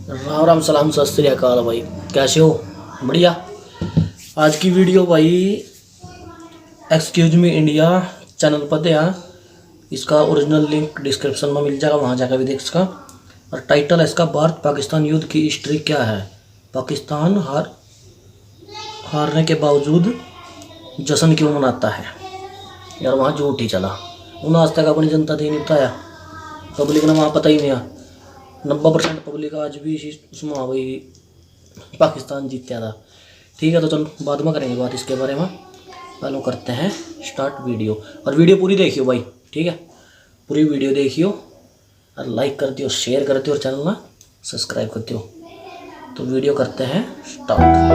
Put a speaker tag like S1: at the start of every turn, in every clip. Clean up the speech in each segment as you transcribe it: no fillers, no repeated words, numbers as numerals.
S1: राम राम सलाम सत श्री अकाल भाई, कैसे हो? बढ़िया। आज की वीडियो भाई एक्सक्यूज मी इंडिया चैनल पर दे। इसका ओरिजिनल लिंक डिस्क्रिप्शन में मिल जाएगा, वहाँ जाकर भी देख सका। और टाइटल है इसका, भारत पाकिस्तान युद्ध की हिस्ट्री क्या है। पाकिस्तान हारने के बावजूद जश्न क्यों मनाता है? यार वहाँ झूठ ही चला। उन्होंने आज तक अपनी जनता थी नहीं बताया, पब्लिक ने वहाँ पता ही नहीं। 90% पब्लिक आज भी उसमें वही पाकिस्तान जीतता था। ठीक है, तो चलो बाद में करेंगे बात इसके बारे में। पहले करते हैं स्टार्ट वीडियो, और वीडियो पूरी देखियो भाई, ठीक है? पूरी वीडियो देखियो और लाइक कर दियो, शेयर कर दियो और चैनल ना सब्सक्राइब कर दियो। तो वीडियो करते हैं स्टार्ट।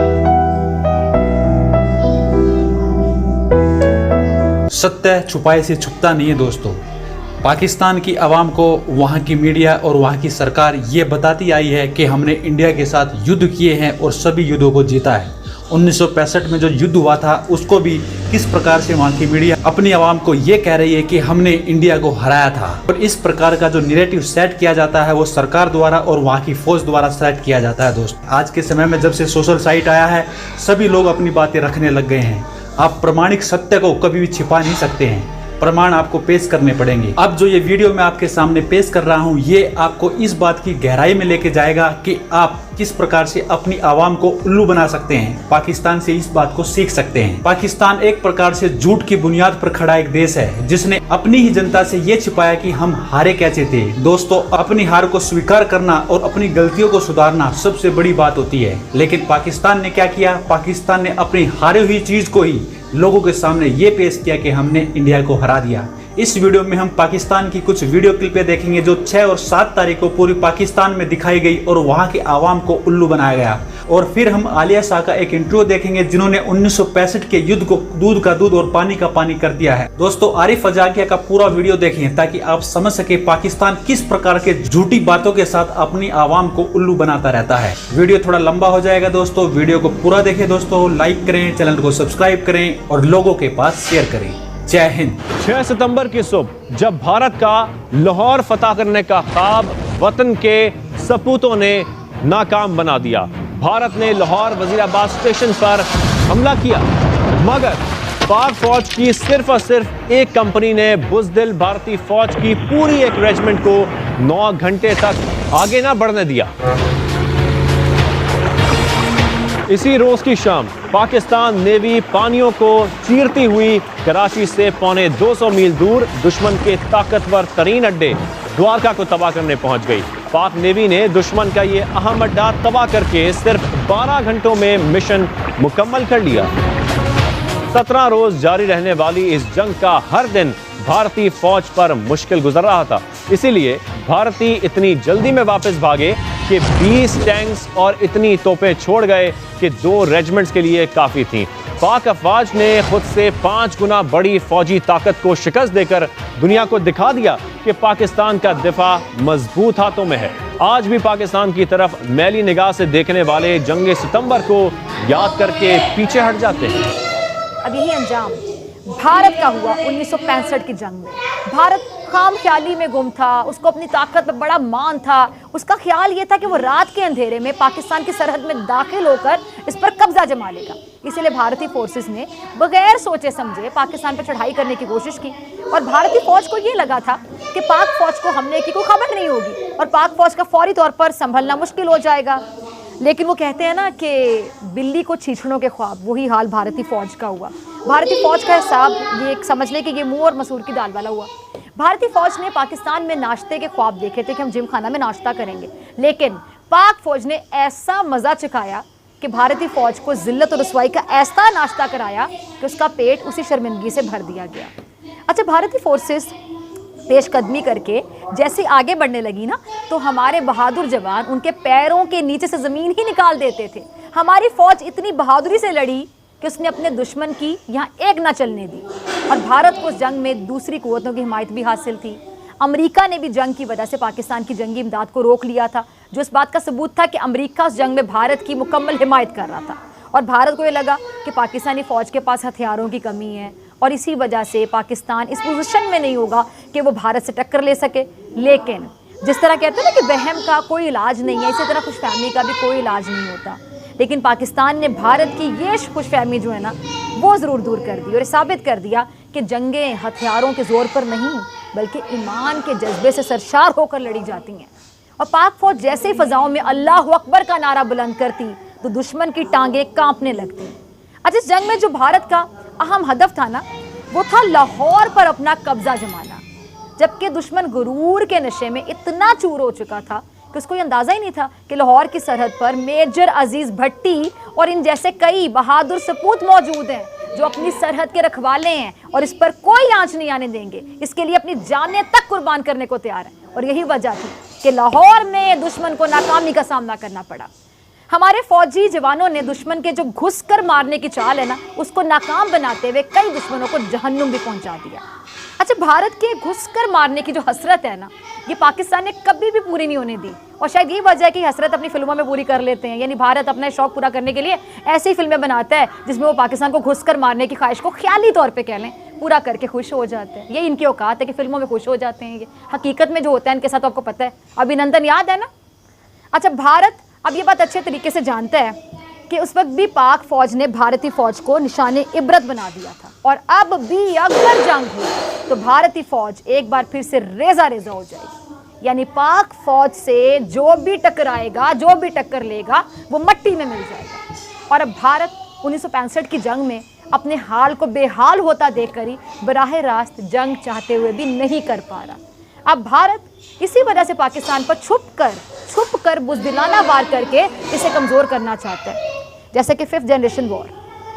S2: सत्य छुपाए से छुपता नहीं है दोस्तों। पाकिस्तान की आवाम को वहाँ की मीडिया और वहाँ की सरकार ये बताती आई है कि हमने इंडिया के साथ युद्ध किए हैं और सभी युद्धों को जीता है। 1965 में जो युद्ध हुआ था उसको भी किस प्रकार से वहाँ की मीडिया अपनी आवाम को ये कह रही है कि हमने इंडिया को हराया था। और इस प्रकार का जो नैरेटिव सेट किया जाता है वो सरकार द्वारा और वहाँ की फौज द्वारा सेट किया जाता है। दोस्त आज के समय में जब से सोशल साइट आया है सभी लोग अपनी बातें रखने लग गए हैं। आप प्रामाणिक सत्य को कभी भी छिपा नहीं सकते हैं, प्रमाण आपको पेश करने पड़ेंगे। अब जो ये वीडियो मैं आपके सामने पेश कर रहा हूँ ये आपको इस बात की गहराई में लेके जाएगा कि आप किस प्रकार से अपनी आवाम को उल्लू बना सकते हैं। पाकिस्तान से इस बात को सीख सकते हैं। पाकिस्तान एक प्रकार से झूठ की बुनियाद पर खड़ा एक देश है जिसने अपनी ही जनता से ये छिपाया कि हम हारे कैसे थे। दोस्तों, अपनी हार को स्वीकार करना और अपनी गलतियों को सुधारना सबसे बड़ी बात होती है, लेकिन पाकिस्तान ने क्या किया? पाकिस्तान ने अपनी हारी हुई चीज को ही लोगों के सामने ये पेश किया कि हमने इंडिया को हरा दिया। इस वीडियो में हम पाकिस्तान की कुछ वीडियो क्लिपें देखेंगे जो 6 और 7 तारीख को पूरी पाकिस्तान में दिखाई गई और वहां के आवाम को उल्लू बनाया गया। और फिर हम आलिया शाह का एक इंटरव्यू देखेंगे जिन्होंने 1965 के युद्ध को दूध का दूध और पानी का पानी कर दिया है। दोस्तों, आरिफ अजाकिया का पूरा वीडियो देखें ताकि आप समझ सके पाकिस्तान किस प्रकार के झूठी बातों के साथ अपनी आवाम को उल्लू बनाता रहता है। वीडियो थोड़ा लंबा हो जाएगा दोस्तों, वीडियो को पूरा देखें दोस्तों, लाइक करें, चैनल को सब्सक्राइब करें और लोगों के पास शेयर करें। जय हिंद।
S3: 6 सितंबर की सुबह जब भारत का लाहौर फतह करने का ख्वाब वतन के सपूतों ने नाकाम बना दिया, भारत ने लाहौर वजीराबाद स्टेशन पर हमला किया, मगर पाक फौज की सिर्फ और सिर्फ एक कंपनी ने बुज़दिल भारतीय फौज की पूरी एक रेजिमेंट को 9 घंटे तक आगे ना बढ़ने दिया। इसी रोज की शाम पाकिस्तान नेवी पानियों को चीरती हुई कराची से पौने 200 मील दूर दुश्मन के ताकतवर तरीन अड्डे द्वारका को तबाह करने पहुंच गई। पाक नेवी ने दुश्मन का ये अहम अड्डा तबाह करके सिर्फ 12 घंटों में मिशन मुकम्मल कर लिया। 17 रोज जारी रहने वाली इस जंग का हर दिन भारतीय फौज पर मुश्किल गुजर रहा था। इसीलिए भारतीय इतनी जल्दी में वापस भागे कि 20 टैंक्स और इतनी तोपें छोड़ गए कि 2 रेजिमेंट्स के लिए काफ़ी थीं। पाक अफवाज ने खुद से 5 गुना बड़ी फौजी ताकत को शिकस्त देकर दुनिया को दिखा दिया कि पाकिस्तान का दिफा मजबूत हाथों में है। आज भी पाकिस्तान की तरफ मैली निगाह से देखने वाले जंग सितंबर को याद करके पीछे हट जाते हैं।
S4: अब यही अंजाम भारत का हुआ 1965 की जंग में। भारत खाम ख्याली में गुम था, उसको अपनी ताकत पर बड़ा मान था। उसका ख्याल ये था कि वो रात के अंधेरे में पाकिस्तान की सरहद में दाखिल होकर इस पर कब्जा जमा लेगा। इसीलिए भारतीय फोर्सेस ने बगैर सोचे समझे पाकिस्तान पर चढ़ाई करने की कोशिश की। और भारतीय फौज को ये लगा था कि पाक फौज को हमले की कोई खबर नहीं होगी और पाक फौज का फौरी तौर पर संभलना मुश्किल हो जाएगा। लेकिन वो कहते हैं ना कि बिल्ली को छीछड़ों के ख्वाब, वही हाल भारतीय फौज का हुआ। भारतीय फौज का हिसाब ये समझ लें कि ये मुंह और मसूर की दाल वाला हुआ। भारतीय फौज ने पाकिस्तान में नाश्ते के ख्वाब देखे थे कि हम जिम खाना में नाश्ता करेंगे, लेकिन पाक फौज ने ऐसा मज़ा चखाया कि भारतीय फौज को जिल्लत और रसवाई का ऐसा नाश्ता कराया कि उसका पेट उसी शर्मिंदगी से भर दिया गया। अच्छा, भारतीय फोर्सेस पेशकदमी करके जैसे आगे बढ़ने लगी ना, तो हमारे बहादुर जवान उनके पैरों के नीचे से ज़मीन ही निकाल देते थे। हमारी फ़ौज इतनी बहादुरी से लड़ी कि उसने अपने दुश्मन की यहाँ एक ना चलने दी। और भारत को उस जंग में दूसरी कुव्वतों की हिमायत भी हासिल थी। अमेरिका ने भी जंग की वजह से पाकिस्तान की जंगी इमदाद को रोक लिया था, जो इस बात का सबूत था कि अमेरिका उस जंग में भारत की मुकम्मल हिमायत कर रहा था। और भारत को ये लगा कि पाकिस्तानी फ़ौज के पास हथियारों की कमी है और इसी वजह से पाकिस्तान इस पोजीशन में नहीं होगा कि वो भारत से टक्कर ले सके। लेकिन जिस तरह कहते हैं ना कि वहम का कोई इलाज नहीं है, इसी तरह खुशफहमी का भी कोई इलाज नहीं होता। लेकिन पाकिस्तान ने भारत की ये खुशफहमी जो है ना वो ज़रूर दूर कर दी और ये साबित कर दिया कि जंगें हथियारों के ज़ोर पर नहीं बल्कि ईमान के जज्बे से सरशार होकर लड़ी जाती हैं। और पाक फौज जैसे ही फ़ज़ाओं में अल्लाह अकबर का नारा बुलंद करती तो दुश्मन की टांगें कांपने लगती। अच्छा, इस जंग में जो भारत का अहम हदफ था ना वो था लाहौर पर अपना कब्जा जमाना, जबकि दुश्मन गुरूर के नशे में इतना चूर हो चुका था कि उसको ये अंदाज़ा ही नहीं था कि लाहौर की सरहद पर मेजर अजीज़ भट्टी और इन जैसे कई बहादुर सपूत मौजूद हैं जो अपनी सरहद के रखवाले हैं और इस पर कोई आंच नहीं आने देंगे। इसके लिए अपनी जानें तक कुर्बान करने को तैयार हैं। और यही वजह थी कि लाहौर में दुश्मन को नाकामी का सामना करना पड़ा। हमारे फौजी जवानों ने दुश्मन के जो घुसकर मारने की चाल है ना उसको नाकाम बनाते हुए कई दुश्मनों को जहन्नुम भी पहुंचा दिया। अच्छा, भारत के घुसकर मारने की जो हसरत है ना ये पाकिस्तान ने कभी भी पूरी नहीं होने दी और शायद यही वजह है कि हसरत अपनी फिल्मों में पूरी कर लेते हैं। यानी भारत अपना शौक पूरा करने के लिए ऐसी फिल्में बनाता है जिसमें वो पाकिस्तान को घुसकर मारने की ख्वाहिश को ख्याली तौर पे कह लें पूरा करके खुश हो जाते हैं। ये इनकी औकात है कि फिल्मों में खुश हो जाते हैं। ये हकीकत में जो होता है इनके साथ आपको पता है। अभिनंदन याद है ना। अच्छा, भारत अब ये बात अच्छे तरीके से जानता है कि उस वक्त भी पाक फौज ने भारतीय फौज को निशाने इबरत बना दिया था और अब भी अगर जंग हुई तो भारतीय फौज एक बार फिर से रेजा रेजा हो जाएगी। यानी पाक फौज से जो भी टकराएगा, जो भी टक्कर लेगा वो मट्टी में मिल जाएगा। और अब भारत 1965 की जंग में अपने हाल को बेहाल होता देखकर ही बराह रास्त जंग चाहते हुए भी नहीं कर पा रहा। अब भारत इसी वजह से पाकिस्तान पर छुप कर बुज़दिलाना वार करके इसे कमज़ोर करना चाहता है, जैसे कि 5th generation war,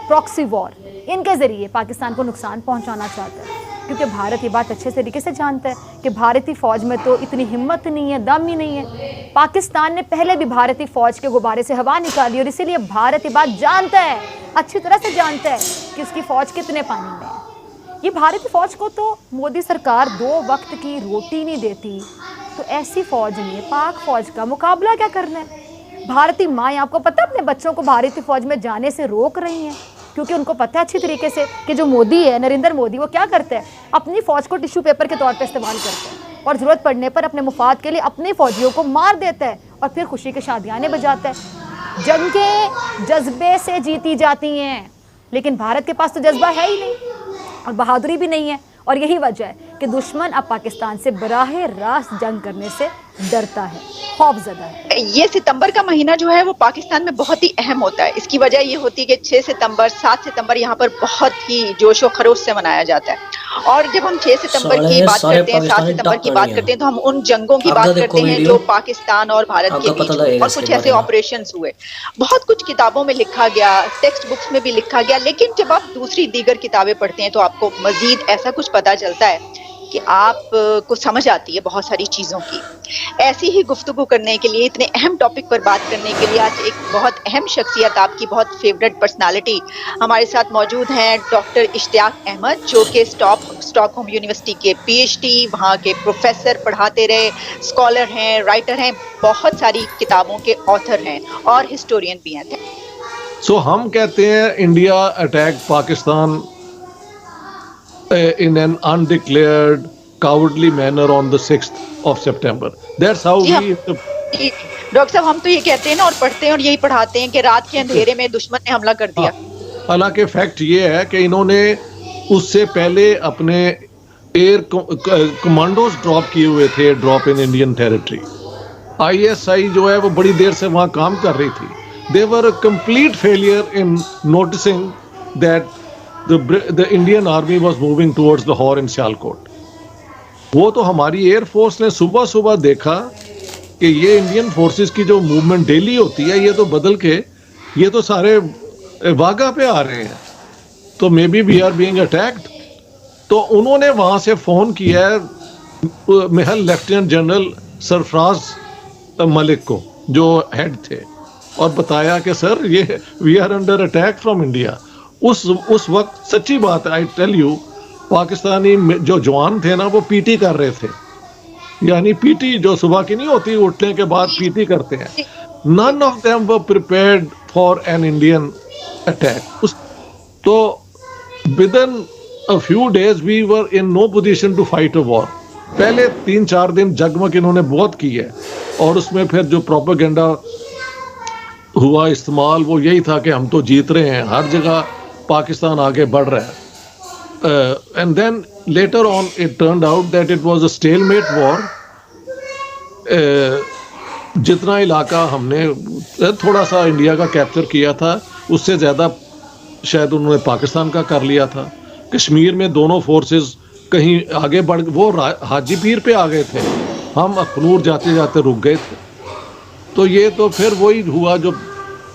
S4: proxy war, इनके ज़रिए पाकिस्तान को नुकसान पहुंचाना चाहता है। क्योंकि भारत ये बात अच्छे तरीके से जानता है कि भारतीय फ़ौज में तो इतनी हिम्मत नहीं है, दम ही नहीं है। पाकिस्तान ने पहले भी भारतीय फ़ौज के गुब्बारे से हवा निकाली और इसीलिए भारत ये बात जानता है, अच्छी तरह से जानता है कि उसकी फ़ौज कितने पानी में है। ये भारतीय फ़ौज को तो मोदी सरकार 2 वक्त की रोटी नहीं देती, तो ऐसी फ़ौज ने पाक फ़ौज का मुकाबला क्या करना है। भारतीय माएँ आपको पता है अपने बच्चों को भारतीय फ़ौज में जाने से रोक रही हैं क्योंकि उनको पता है अच्छी तरीके से कि जो मोदी है, नरेंद्र मोदी, वो क्या करते हैं, अपनी फ़ौज को टिश्यू पेपर के तौर पर इस्तेमाल करते हैं और ज़रूरत पड़ने पर अपने मुफाद के लिए अपने फ़ौजियों को मार देता है और फिर खुशी के शादियाने बजाता है। जंगें जज्बे से जीती जाती हैं, लेकिन भारत के पास तो जज्बा है ही नहीं और बहादुरी भी नहीं है। और यही वजह है कि दुश्मन अब पाकिस्तान से बराह रास्त जंग करने से डरता है, खौफजदा है।
S5: ये सितंबर का महीना जो है वो पाकिस्तान में बहुत ही अहम होता है। इसकी वजह ये होती है कि 6 सितंबर 7 सितंबर यहाँ पर बहुत ही जोशो खरोश से मनाया जाता है। और जब हम 6 सितंबर की बात करते हैं, 7 सितंबर की बात करते हैं, तो हम उन जंगों की बात करते हैं जो पाकिस्तान और भारत के बीच हुए और कुछ ऐसे ऑपरेशंस हुए। बहुत कुछ किताबों में लिखा गया, टेक्स्ट बुक्स में भी लिखा गया, लेकिन जब आप दूसरी दीगर किताबें पढ़ते हैं तो आपको मजीद ऐसा कुछ पता चलता है कि आप को समझ आती है बहुत सारी चीज़ों की। ऐसी ही गुफ्तगू करने के लिए, इतने अहम टॉपिक पर बात करने के लिए आज एक बहुत अहम शख्सियत, आपकी बहुत फेवरेट पर्सनालिटी हमारे साथ मौजूद हैं। डॉक्टर इश्तियाक अहमद, जो कि स्टॉकहोम यूनिवर्सिटी के PhD, वहाँ के प्रोफेसर, पढ़ाते रहे, स्कॉलर हैं, राइटर हैं, बहुत सारी किताबों के ऑथर हैं और हिस्टोरियन भी हैं।
S6: सो हम कहते हैं India attack Pakistan in an undeclared cowardly manner on the 6th of September. That's how we...
S5: doctor साहब, हम तो ये कहते हैं ना और पढ़ते हैं और यही पढ़ाते हैं कि रात के अंधेरे में दुश्मन ने हमला कर दिया।
S6: हालांकि फैक्ट ये है कि इन्होंने उससे पहले अपने एयर कमांडोज ड्रॉप किए हुए थे, drop in Indian territory. ISI जो है वो बड़ी देर से वहाँ काम कर रही थी। They were a complete failure in noticing that the Indian Army was moving towards Lahore and Sialkot. वो तो हमारी एयर फोर्स ने सुबह सुबह देखा कि ये इंडियन फोर्सेस की जो मूवमेंट डेली होती है ये तो बदल के ये तो सारे वाघा पे आ रहे हैं, तो maybe we are being attacked. तो उन्होंने वहाँ से फ़ोन किया है महल लेफ्टिनेंट जनरल सरफराज मलिक को, जो हेड थे, और बताया कि सर ये we are under attack from India. उस वक्त सच्ची बात है, आई टेल यू, पाकिस्तानी जो जवान थे ना वो पीटी कर रहे थे, यानी पीटी जो सुबह की नहीं होती, उठने के बाद पीटी करते हैं। None of them were prepared for an Indian attack. तो within a few days we were in no position to fight a war. पहले 3-4 दिन जगमग इन्होंने बहुत की है, और उसमें फिर जो प्रोपेगेंडा हुआ इस्तेमाल वो यही था कि हम तो जीत रहे हैं, हर जगह पाकिस्तान आगे बढ़ रहा है। And then later on it turned out that it was a stalemate war. जितना इलाका हमने थोड़ा सा इंडिया का कैप्चर किया था, उससे ज़्यादा शायद उन्होंने पाकिस्तान का कर लिया था। कश्मीर में दोनों फोर्सेस कहीं आगे बढ़, वो हाजी पीर पे आ गए थे, हम अखनूर जाते जाते रुक गए थे। तो ये तो फिर वही हुआ जो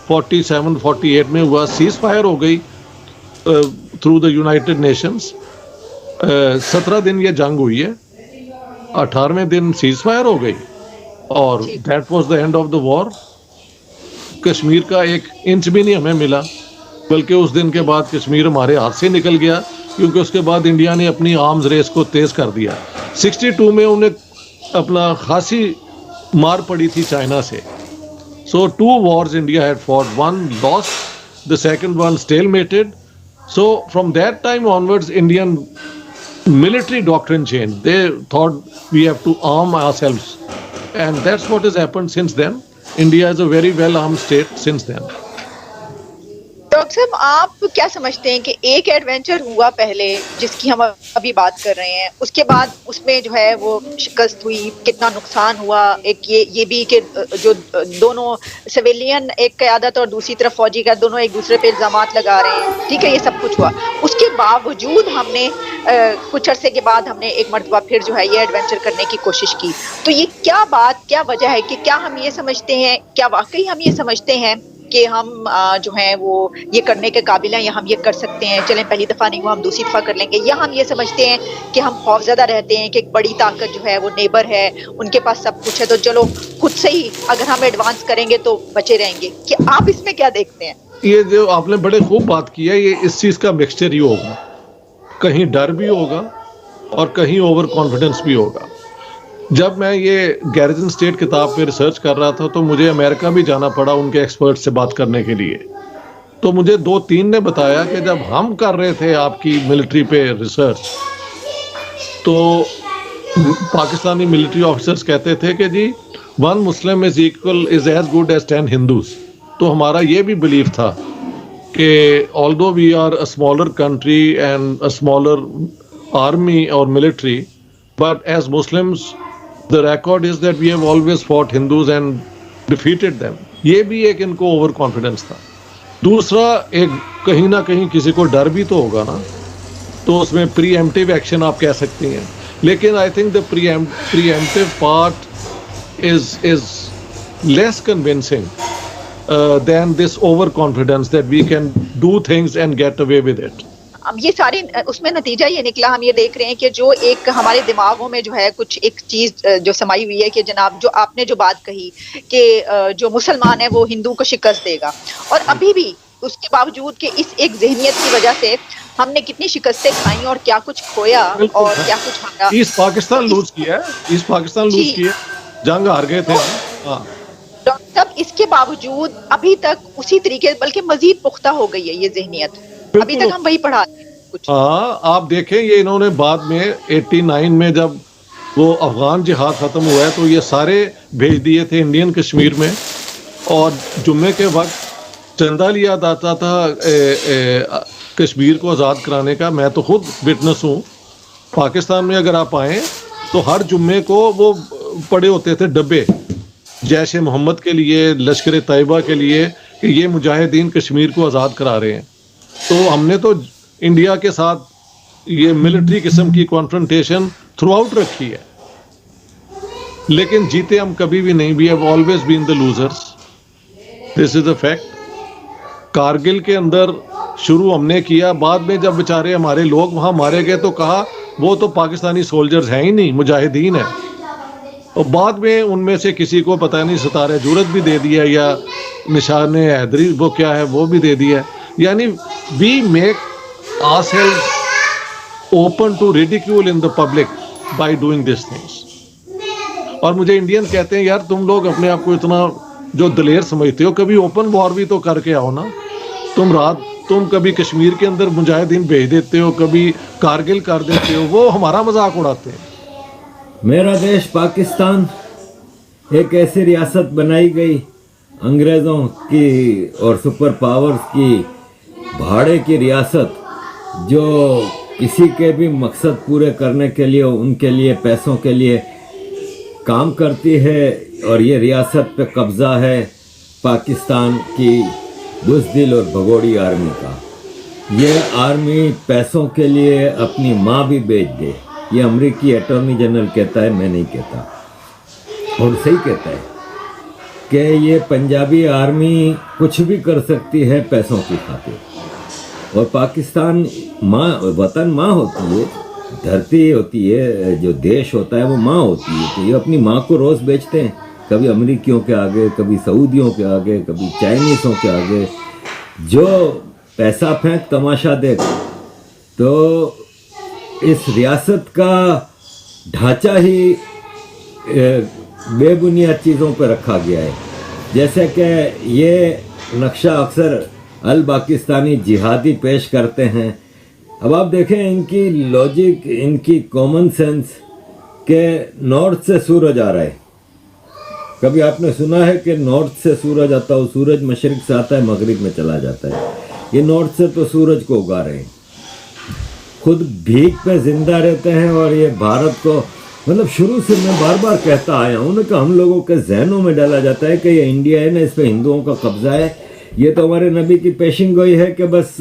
S6: 47-48 में हुआ, सीज फायर हो गई थ्रू द यूनाइटेड नेशंस। 17 दिन ये जंग हुई है, 18वें दिन सीज फायर हो गई, और that was the end of the war. Kashmir का एक इंच भी नहीं हमें मिला, बल्कि उस दिन के बाद कश्मीर हमारे हाथ से निकल गया, क्योंकि उसके बाद इंडिया ने अपनी आर्म्स रेस को तेज कर दिया। 62 में उन्हें अपना खासी मार पड़ी थी चाइना से। सो 2 wars India had fought, one lost, the second one stalemated. So from that time onwards, Indian military doctrine changed. They thought we have to arm ourselves, and that's what has happened since then. India is a very well armed state since then.
S5: Doctor साहब, आप क्या समझते हैं कि एक adventure हुआ पहले जिसकी हम अभी बात कर रहे हैं, उसके बाद उसमें जो है वो शिकस्त हुई, कितना नुकसान हुआ, एक ये भी कि जो दोनों सिविलियन, एक क़यादत और दूसरी तरफ फौजी का, दोनों एक दूसरे पे इल्ज़ामात लगा रहे हैं, ठीक है, ये सब कुछ हुआ। उसके बावजूद हमने कुछ अरसे के बाद हमने एक मरतबा फिर जो है ये एडवेंचर करने की कोशिश की। तो ये क्या बात, क्या वजह है कि क्या हम ये समझते हैं, क्या वाकई हम ये समझते हैं कि हम जो है वो ये करने के काबिल हैं, या हम ये कर सकते हैं, चलें पहली दफ़ा नहीं हुआ हम दूसरी दफ़ा कर लेंगे, या हम ये समझते हैं कि हम खौफज़दा रहते हैं कि एक बड़ी ताकत जो है वो नेबर है, उनके पास सब कुछ है, तो चलो खुद से ही अगर हम एडवांस करेंगे तो बचे रहेंगे। कि आप इसमें क्या देखते हैं?
S6: ये जो आपने बड़े खूब बात की है, ये इस चीज़ का मिक्सचर ही होगा, कहीं डर भी होगा और कहीं ओवर कॉन्फिडेंस भी होगा। जब मैं ये गैरिजन स्टेट किताब पे रिसर्च कर रहा था, तो मुझे अमेरिका भी जाना पड़ा उनके एक्सपर्ट से बात करने के लिए। तो मुझे 2-3 ने बताया कि जब हम कर रहे थे आपकी मिलिट्री पे रिसर्च, तो पाकिस्तानी मिलिट्री ऑफिसर्स कहते थे कि जी 1 Muslim is as good as 10 Hindus. तो हमारा ये भी बिलीव था कि although we are a smaller country and a smaller army और military, but as Muslims the record is that we have always fought Hindus and defeated them. ये भी एक इनको ओवर कॉन्फिडेंस था। दूसरा, एक कहीं ना कहीं किसी को डर भी तो होगा ना, तो उसमें प्रीएम्प्टिव एक्शन आप कह सकती हैं, लेकिन I think the preemptive part is less convincing than this over confidence that we can do things and get away with it.
S5: अब ये सारे उसमें नतीजा ये निकला, हम ये देख रहे हैं कि जो एक हमारे दिमागों में जो है कुछ एक चीज जो समाई हुई है कि जनाब जो आपने जो बात कही कि जो मुसलमान है वो हिंदू को शिकस्त देगा, और अभी भी उसके बावजूद कि इस एक जहनियत की वजह से हमने कितनी शिकस्तें खाई और क्या कुछ खोया और क्या कुछ हारा।
S6: ईस्ट पाकिस्तान लूज किया, ईस्ट पाकिस्तान लूज किया, जंग हार गए थे। हाँ
S5: डॉक्टर साहब, इसके बावजूद अभी तक उसी तरीके, बल्कि मजीद पुख्ता हो गई है ये जहनियत, अभी तक हम वही पढ़ा कुछ।
S6: हाँ, आप देखें ये इन्होंने बाद में 89 में जब वो अफगान जिहाद खत्म हुआ है, तो ये सारे भेज दिए थे इंडियन कश्मीर में, और जुम्मे के वक्त चंदा लिया जाता था कश्मीर को आज़ाद कराने का। मैं तो खुद विटनेस हूँ, पाकिस्तान में अगर आप आएँ तो हर जुम्मे को वो पड़े होते थे डब्बे जैश ए मोहम्मद के लिए, लश्कर तैयबा के लिए, कि ये मुजाहिदीन कश्मीर को आज़ाद करा रहे हैं। तो हमने तो इंडिया के साथ ये मिलिट्री किस्म की कॉन्फ्रंटेशन थ्रू आउट रखी है, लेकिन जीते हम कभी भी नहीं। We have always been the losers, this is a fact. Kargil के अंदर शुरू हमने किया, बाद में जब बेचारे हमारे लोग वहाँ मारे गए तो कहा वो तो पाकिस्तानी सोल्जर्स हैं ही नहीं, मुजाहिदीन है। और बाद में उनमें से किसी को पता नहीं सितारे जुरत भी दे दिया, या निशान हैदरी वो क्या है वो भी दे दिया। यानी we make ourselves open to ridicule in the public by doing these things. और मुझे इंडियन कहते हैं, यार तुम लोग अपने आप को इतना जो दलेर समझते हो, कभी ओपन वॉर भी तो करके आओ ना। तुम कभी कश्मीर के अंदर मुजाहिदीन भेज देते हो, कभी कारगिल कर देते हो, वो हमारा मजाक उड़ाते हैं।
S7: मेरा देश पाकिस्तान एक ऐसी रियासत बनाई गई अंग्रेज़ों की और सुपर पावर्स की भाड़े की रियासत, जो किसी के भी मकसद पूरे करने के लिए उनके लिए पैसों के लिए काम करती है। और ये रियासत पे कब्ज़ा है पाकिस्तान की बुज़दिल और भगोड़ी आर्मी का। ये आर्मी पैसों के लिए अपनी माँ भी बेच दे, ये अमेरिकी अटॉर्नी जनरल कहता है, मैं नहीं कहता। और सही कहता है कि ये पंजाबी आर्मी कुछ भी कर सकती है पैसों की खातिर। और पाकिस्तान माँ, वतन माँ होती है, धरती होती है, जो देश होता है वो माँ होती है। तो ये अपनी माँ को रोज़ बेचते हैं, कभी अमेरिकियों के आगे, कभी सऊदियों के आगे, कभी चाइनीज़ों के आगे। जो पैसा फेंक तमाशा देख। तो इस रियासत का ढांचा ही बेबुनियाद चीज़ों पर रखा गया है। जैसे कि ये नक्शा अक्सर अल पाकिस्तानी जिहादी पेश करते हैं। अब आप देखें इनकी लॉजिक, इनकी कॉमन सेंस के नॉर्थ से सूरज आ रहा है। कभी आपने सुना है कि नॉर्थ से सूरज आता हो? सूरज मशरिक से आता है, मगरिब में चला जाता है। ये नॉर्थ से तो सूरज को उगा रहे हैं, खुद भीख पे जिंदा रहते हैं। और ये भारत को, मतलब शुरू से मैं बार बार कहता आया हूँ कि हम लोगों के जहनों में डाला जाता है कि ये इंडिया है ना, इस पे हिंदुओं का कब्जा है। ये तो हमारे नबी की पेशिंग गोई है कि बस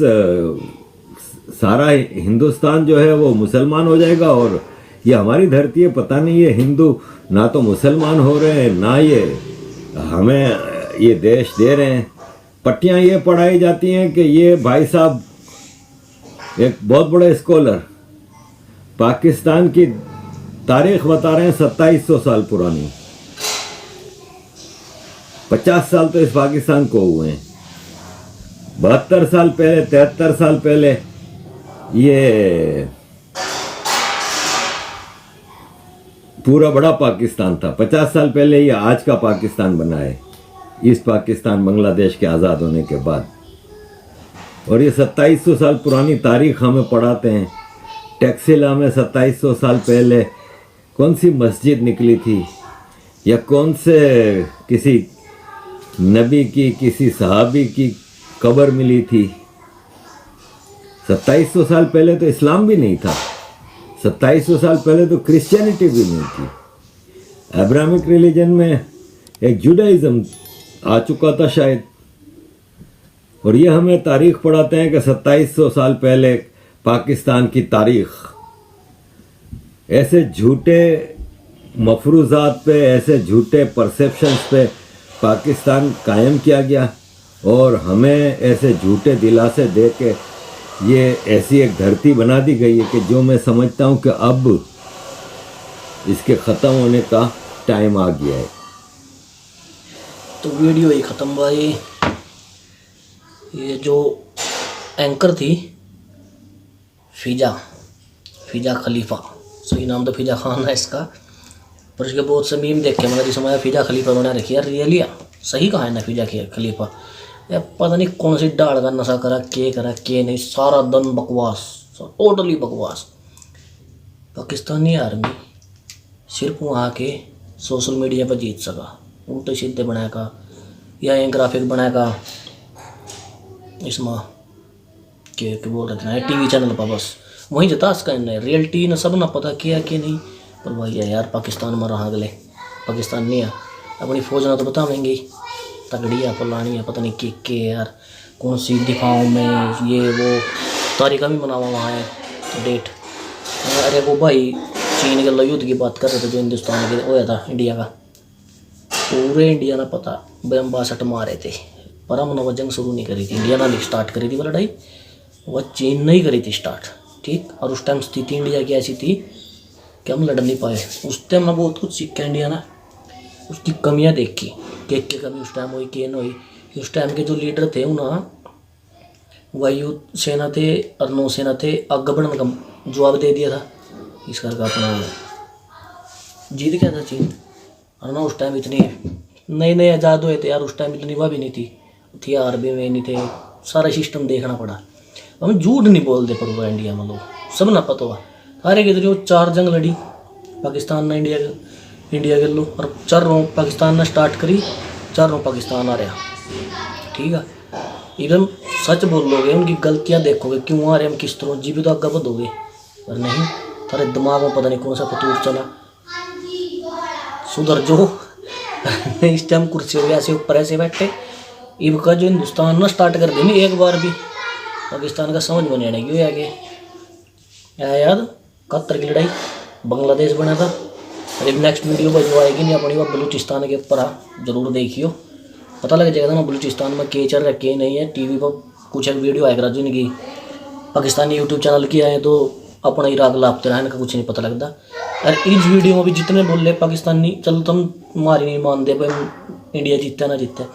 S7: सारा हिंदुस्तान जो है वो मुसलमान हो जाएगा और ये हमारी धरती है। पता नहीं ये हिंदू ना तो मुसलमान हो रहे हैं, ना ये हमें ये देश दे रहे हैं। पट्टियाँ ये पढ़ाई जाती हैं कि ये भाई साहब एक बहुत बड़े स्कॉलर पाकिस्तान की तारीख बता रहे हैं 2700 साल पुरानी। 50 साल तो इस पाकिस्तान को हुए हैं। 72 साल पहले, 73 साल पहले ये पूरा बड़ा पाकिस्तान था। 50 साल पहले ये आज का पाकिस्तान बना है, ईस्ट पाकिस्तान बांग्लादेश के आज़ाद होने के बाद। और ये 2700 साल पुरानी तारीख हमें पढ़ाते हैं। टैक्सिला में 2700 साल पहले कौन सी मस्जिद निकली थी या कौन से किसी नबी की, किसी सहाबी की कब्र मिली थी? 2700 साल पहले तो इस्लाम भी नहीं था। 2700 साल पहले तो क्रिश्चियनिटी भी नहीं थी। अब्राहमिक रिलीजन में एक जुडाइज़म आ चुका था शायद। और ये हमें तारीख पढ़ाते हैं कि 2700 साल पहले पाकिस्तान की तारीख। ऐसे झूठे मफरूज़ात पे, ऐसे झूठे परसेप्शंस पे पाकिस्तान कायम किया गया और हमें ऐसे झूठे दिलासे दे के ये ऐसी एक धरती बना दी गई है कि जो मैं समझता हूँ कि अब इसके ख़त्म होने का टाइम आ गया है।
S1: तो वीडियो ही ख़त्म भाई। ये जो एंकर थी फ़िजा खलीफा, सही नाम तो फ़िजा खान है इसका, पर इसके बहुत से मीम देख के मैंने जो समझा फ़िजा खलीफा बना रखी है। रियली सही कहा है ना फ़िजा खलीफा? या पता नहीं कौन सी डाल का नशा करा के नहीं, सारा दन बकवास, टोटली बकवास। पाकिस्तानी आर्मी सिर्फ वहाँ के सोशल मीडिया पर जीत सका, उल्टे सीधे बनाएगा या एक ग्राफिक बनाएगा इसमें के बोल रहे थे ना टीवी चैनल पर, बस वहीं जता इसका रियलिटी न सब ना पता किया कि नहीं। पर भाई यार पाकिस्तान में रहा अगले पाकिस्तान नहीं है, अपनी फौज ना तो बतावेंगे तगड़ी है, फलानी है, पता नहीं के यार कौन सी दिखाऊँ मैं, ये वो तारीखा भी मनावा वहाँ है डेट। अरे वो भाई चीन के युद्ध की बात कर रहे थे जो हिंदुस्तान के होया था इंडिया का, पूरे इंडिया ने पता बम 62 मारे थे, पर हमने वो जंग शुरू नहीं करी थी, इंडिया ने स्टार्ट करी थी वो लड़ाई, वह चीन नहीं करी थी स्टार्ट, ठीक। और उस टाइम स्थिति इंडिया की ऐसी थी कि हम लड़ नहीं पाए। उस टाइम में बहुत कुछ सीखा इंडिया ने, उसकी कमियां देखी के कमी उस टाइम हुई के न हुई। उस टाइम के जो लीडर थे उन्हें वायु सेना थे और नौसेना थे, आगे बढ़ने का जवाब दे दिया था इस करके अपना जीत गया था चीन। और ना उस टाइम इतनी नए नए आज़ाद हुए थे यार, उस टाइम इतनी वह भी नहीं थी, हथियार भी में नहीं थे, सारा सिस्टम देखना पड़ा। हम झूठ नहीं बोलते पर वो इंडिया में लोग सब ना पता हुआ। अरे किधर जो 4 जंग लड़ी पाकिस्तान ने इंडिया के लो और 4 पाकिस्तान ने स्टार्ट करी, 4 पाकिस्तान आ रहा। ठीक है, इवन सच बोलोगे, उनकी गलतियां देखोगे क्यों आ रहे हम किस तरह जी भी तो आगे बढ़ोगे, पर नहीं, तारे दिमाग में पता नहीं कौन सा फतूर चला। सुधर जो इस टाइम कुर्सी हो गया ऐसे ऊपर ऐसे बैठे, इब का जो हिंदुस्तान ना स्टार्ट कर देनी एक बार भी, पाकिस्तान का समझ में नहीं आने आगे याद 71 की लड़ाई बांग्लादेश बना था। अरे नेक्स्ट वीडियो पर जो आएगी नहीं अपनी, वो बलूचिस्तान के ऊपर जरूर देखियो, पता लग जाएगा ना बलूचिस्तान में के चल रहा के नहीं है। टीवी पर कुछ एक वीडियो आएगा जिनकी पाकिस्तानी यूट्यूब चैनल की आए तो अपना ही राग लापते रहे, इनका कुछ नहीं पता लगता। और इस वीडियो में भी जितने बोल रहे पाकिस्तानी, चलो तुम मारी नहीं मानते भाई इंडिया जीतता ना जीतता,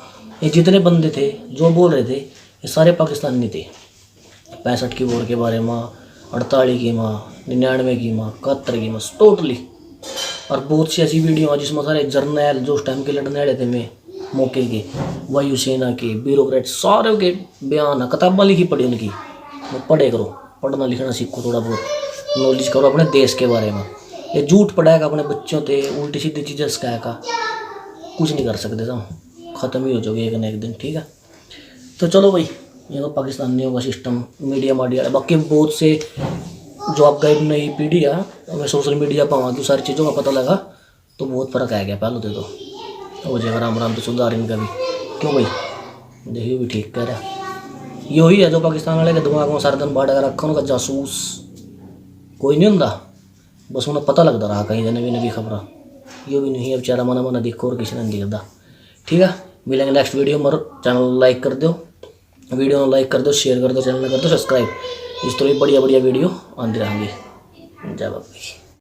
S1: ये जितने बंदे थे जो बोल रहे थे ये सारे पाकिस्तानी थे। 65 की वॉर के बारे में, 48 की माँ, 99 की माँ, 71 की माँ, टोटली। और बहुत सी ऐसी वीडियो हैं जिसमें सारे जर्नल जो उस टाइम के लड़ने वाले थे में मौके के, वायुसेना के, ब्यूरोक्रेट, सारे के बयान है, किताबें लिखी पड़ी उनकी, वो पढ़े करो, पढ़ना लिखना सीखो, थोड़ा बहुत नॉलेज करो अपने देश के बारे में। ये झूठ पढ़ाएगा अपने बच्चों से, उल्टी सीधी चीज़ें सिखाएगा, कुछ नहीं कर सकते तुम, ख़त्म ही हो जाओगे एक न एक दिन। ठीक है, तो चलो भाई, ये तो पाकिस्तानियों का सिस्टम मीडिया माडिया। बाकी बहुत से जो आपका नई पीढ़ी है, हमें सोशल मीडिया पर तो सारी चीज़ों का पता लगा, तो बहुत फ़र्क आ गया पहले तो हो जाएगा राम राम तो सुधार इनका भी। क्यों भाई, देखिए भी ठीक कह रहा है, यही है जो पाकिस्तान वाले के दिमाग में सारा दिन बाढ़ कर रखा, उनका जासूस कोई नहीं होता, बस उन्हें पता लगता रहा कहीं नवी नवी खबर, ये भी नहीं है बेचारा मना मना देखो और किसी ने नहीं दिखता। ठीक है, मिलेंगे नेक्स्ट वीडियो में। चैनल लाइक कर दो, वीडियो में लाइक कर दो, शेयर कर दो, चैनल कर दो सब्सक्राइब, इस तरह बढ़िया बढ़िया वीडियो आती रहेंगी। जय बाबा।